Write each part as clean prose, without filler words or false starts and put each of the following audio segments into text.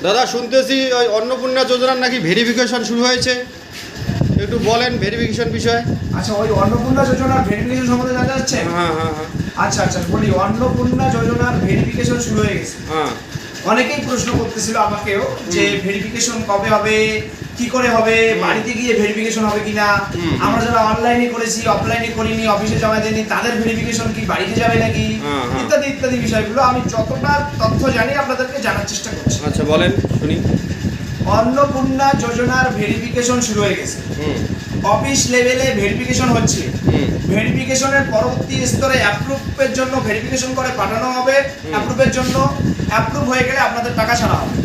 দাদা শুনতেছি ওই অন্নপূর্ণা যোজনার নাকি ভেরিফিকেশন শুরু হয়েছে, একটু বলেন ভেরিফিকেশন বিষয়ে। আচ্ছা, ওই অন্নপূর্ণা যোজনার ভেরিফিকেশন সম্বন্ধে জানা যাচ্ছে? হ্যাঁ হ্যাঁ হ্যাঁ। আচ্ছা আচ্ছা, বলি অন্নপূর্ণা যোজনার ভেরিফিকেশন শুরু হয়ে গেছে। হ্যাঁ, অনেকেই প্রশ্ন করতেছিল আমাকেও যে ভেরিফিকেশন কবে হবে, কি করে হবে, বাড়িতে গিয়ে ভেরিফিকেশন হবে কিনা, আমরা যারা অনলাইনে করেছি অফলাইনে করিনি, অফিসে জমা দেয়নি, তাদের ভেরিফিকেশন কি বাড়িতে যাবে নাকি, ইত্যাদি ইত্যাদি বিষয়গুলো আমি যতটা তথ্য জানি আপনাদেরকে জানার চেষ্টা করছি। আচ্ছা বলেন শুনি। অন্নপূর্ণা যোজনার ভেরিফিকেশন শুরু হয়ে গেছে। অফিস লেভেলে ভেরিফিকেশন হচ্ছে। ভেরিফিকেশনের পরবর্তী স্তরে অ্যাপ্রুভের জন্য ভেরিফিকেশন করে পাঠানো হবে। অ্যাপ্রুভের জন্য অ্যাপ্রুভ হয়ে গেলে আপনাদের টাকা ছাড়া হবে।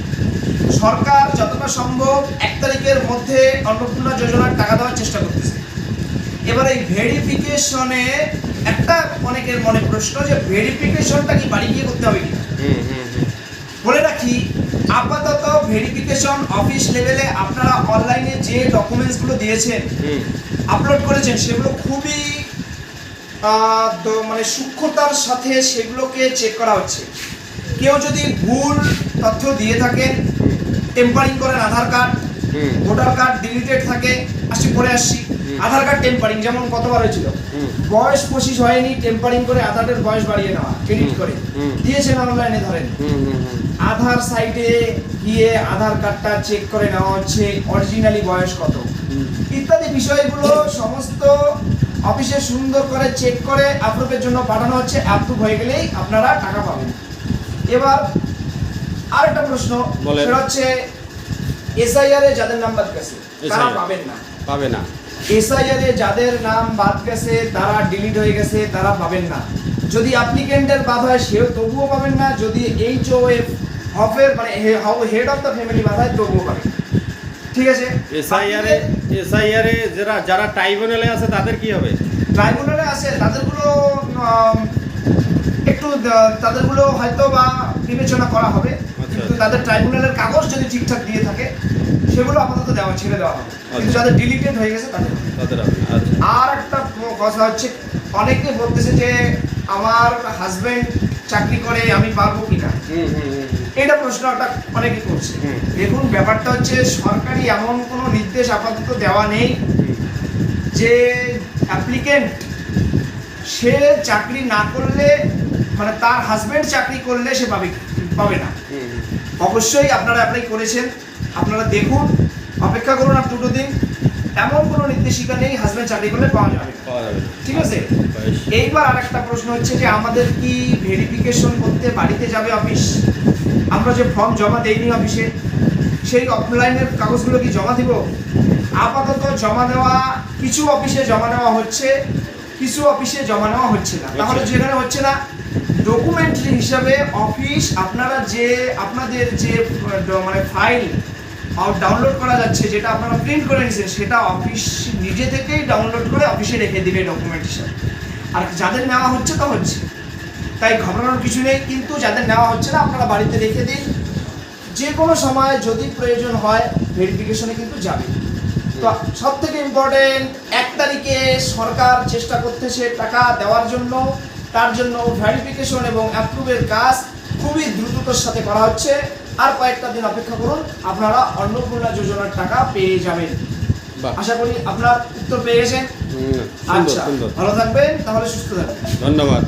সরকার যতটা সম্ভব 1 তারিখের মধ্যে অন্নপূর্ণা যোজনার টাকা দেওয়ার চেষ্টা করতেছে। এবার এই ভেরিফিকেশনে একটা অনেকের মনে প্রশ্ন যে ভেরিফিকেশনটা কি বাড়ি গিয়ে করতে হবে কিনা। বলে রাখি, আপাতত ভেরিফিকেশন অফিস লেভেলে আপনারা অনলাইনে যে ডকুমেন্টসগুলো দিয়েছেন, আপলোড করেছেন, সেগুলো খুবই মানে সূক্ষ্মতার সাথে সেগুলোকে চেক করা হচ্ছে। কেউ যদি ভুল তথ্য দিয়ে থাকেন, টেম্পারিং করেন আধার কার্ড, ভোটার কার্ড ডিলিটেড থাকে, আসছি আধার কার্ড টেম্পারিং, যেমন কতবার হয়েছিল, বয়স 25 হয়নি, টেম্পারিং করে আধারের বয়স বাড়িয়ে নেওয়া, এডিট করে দিয়েছেন অনলাইনে, ধরেন আধার সাইটে গিয়ে আধার কার্ডটা চেক করে নেওয়া হচ্ছে অরিজিনালি বয়স কত, ইত্যাদি বিষয়গুলো সমস্ত অফিসে সুন্দর করে চেক করে অ্যাপ্রুভের জন্য পাঠানো হচ্ছে। অ্যাপ্রুভ হয়ে গেলেই আপনারা টাকা পাবেন। এবার আরেকটা প্রশ্ন, সেটা হচ্ছে এসআইআর এ যাদের নাম বাদ গেছে তারা পাবেন না, পাবে না। এসআইআর এ যাদের নাম বাদ গেছে, তারা ডিলিট হয়ে গেছে, তারা পাবেন না। যদি অ্যাপ্লিকেন্টের বাদ হয় সেও তবুও পাবেন না। যদি এইচওএফ হফের মানে হেড অফ দ্য ফ্যামিলি বাদ হয় তবুও পাবেন। ঠিক আছে। এসআইআর এ যারা ট্রাইব্যুনালে আছে তাদের কি হবে? ট্রাইব্যুনালে আছে তাদেরগুলো একটু তাদেরগুলো হয়তো বা বিবেচনা করা হবে, কিন্তু তাদের ট্রাইব্যুনালের কাগজ যদি ঠিকঠাক দিয়ে থাকে সেগুলো আপাতত ছেড়ে দেওয়া হবে। কিন্তু যাদের ডিলিটেড হয়ে গেছে তাদের হবে। আর একটা কথা হচ্ছে, অনেকে বলতেছে যে আমার হাজবেন্ড চাকরি করে, আমি পারবো কিনা, এটা প্রশ্নটা অনেকে করছে। দেখুন, ব্যাপারটা হচ্ছে সরকারি এমন কোনো নির্দেশ আপাতত দেওয়া নেই যে অ্যাপ্লিকেন্ট সে চাকরি না করলে, মানে তার হাজবেন্ড চাকরি করলে সে পাবে না। অবশ্যই আপনারা অ্যাপ্লাই করেছেন, আপনারা দেখুন, অপেক্ষা করুন আর 2 দিন। এমন কোনো নির্দেশিকা নেই হাজবেন্ড চাকরি করলে পাওয়া যাবে। ঠিক আছে। এইবার আর একটা প্রশ্ন হচ্ছে যে আমাদের কি ভেরিফিকেশন করতে বাড়িতে যাবে অফিস? আমরা যে ফর্ম জমা দেইনি অফিসে, সেই অফলাইনের কাগজগুলো কি জমা দিব? আপাতত জমা দেওয়া, কিছু অফিসে জমা নেওয়া হচ্ছে, কিছু অফিসে জমা নেওয়া হচ্ছে না। তাহলে যেখানে হচ্ছে না, ডকুমেন্টারি হিসাবে অফিস আপনারা যে আপনাদের যে মানে ফাইল ডাউনলোড করা যাচ্ছে, যেটা আপনারা প্রিন্ট করে নিয়েছেন, সেটা অফিস নিজে থেকেই ডাউনলোড করে অফিসে রেখে দিবে ডকুমেন্ট হিসাবে। আর যাদের নেওয়া হচ্ছে তা হচ্ছে, তাই ঘবরানোর কিছু নেই। কিন্তু যাদের নেওয়া হচ্ছে না, আপনারা বাড়িতে রেখে দিন, যে কোনো সময় যদি প্রয়োজন হয় ভেরিফিকেশনে কিন্তু যাবে। তো সব থেকে ইম্পর্টেন্ট, 1 তারিখে সরকার চেষ্টা করতেছে টাকা দেওয়ার জন্য। তার জন্য ভেরিফিকেশন এবং অ্যাপ্রুভের কাজ খুবই দ্রুততার সাথে করা হচ্ছে। আর কয়েকটা দিন অপেক্ষা করুন, আপনারা অন্নপূর্ণা যোজনার টাকা পেয়ে যাবেন। আশা করি আপনার উত্তর পেয়ে গেছেন। আচ্ছা, ভালো থাকবেন, তাহলে সুস্থ থাকবেন। ধন্যবাদ।